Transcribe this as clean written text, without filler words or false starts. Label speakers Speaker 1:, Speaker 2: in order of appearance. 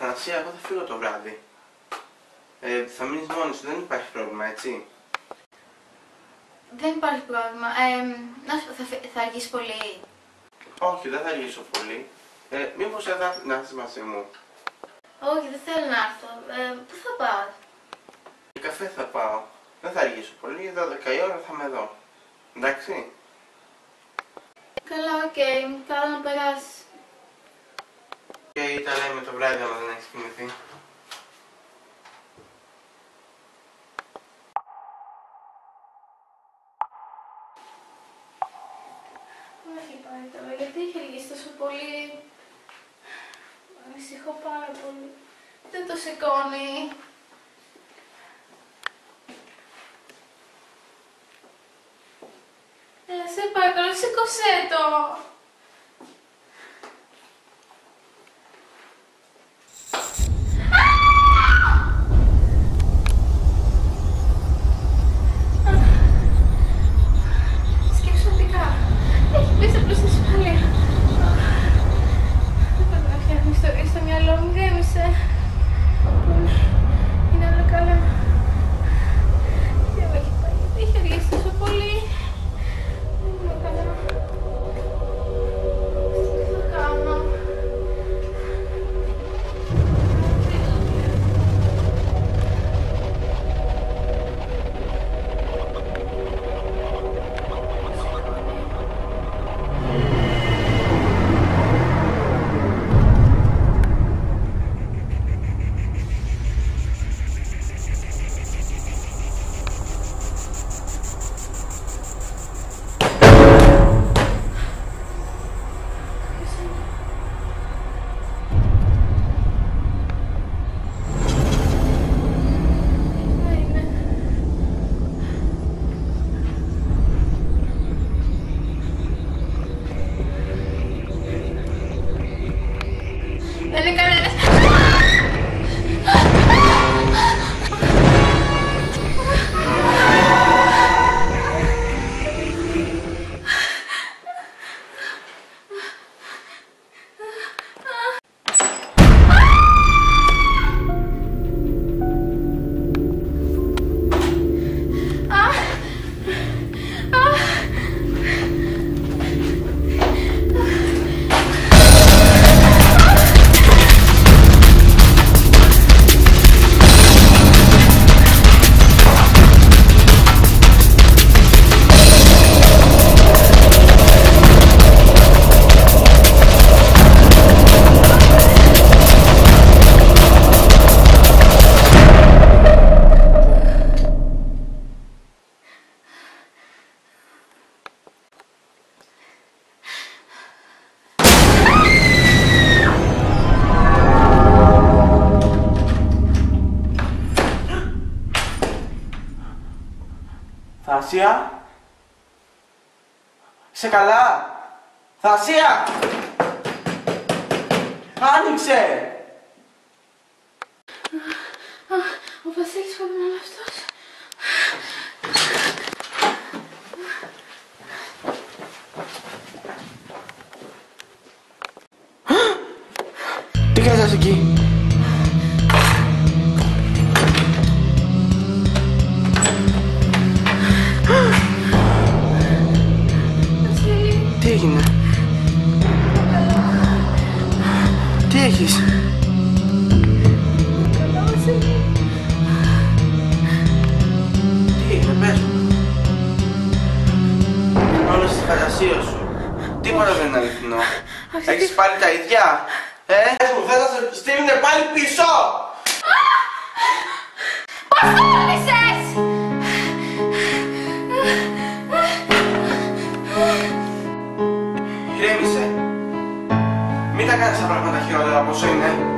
Speaker 1: Αθανασία, εγώ θα φύγω το βράδυ. Θα μείνεις μόνος σου, δεν υπάρχει πρόβλημα, έτσι?
Speaker 2: Δεν υπάρχει πρόβλημα. Να σου πω, θα αργήσει πολύ?
Speaker 1: Όχι, δεν θα αργήσω πολύ. Μήπως να έρθεις μαζί μου?
Speaker 2: Όχι, δεν θέλω να έρθω. Πού θα πάω?
Speaker 1: Για καφέ θα πάω. Δεν θα αργήσω πολύ, για 12 η ώρα θα είμαι εδώ. Εντάξει?
Speaker 2: Καλά, οκ. Καλά να περάσεις.
Speaker 1: Και τα λέμε το βράδυ άμα δεν έχεις κοιμηθεί.
Speaker 2: Όχι πάλι τώρα, γιατί έχει αργήσει τόσο πολύ? Ανησυχώ πάρα πολύ. Δεν το σηκώνει. Σε παρακαλώ, σήκωσέ το.
Speaker 1: Θασία! Είσαι καλά! Θασία! Άνοιξε!
Speaker 2: Ο Βασίλης πρέπει να είναι αυτός.
Speaker 1: Τι κάνεις εκεί? Τι έγινε? Τι έχεις? Τι έγινε, πες μου. Όλο στη φαντασία σου. Τίποτα δεν είναι αληθινό. Έχεις πάλι τα ίδια. Πες μου, θες να σε στείλουνε πάλι πίσω.
Speaker 2: Πώς τόλμησες!
Speaker 1: Ηρέμησε. Μην τα κάνεις τα πράγματα χειρότερα από όσο είναι.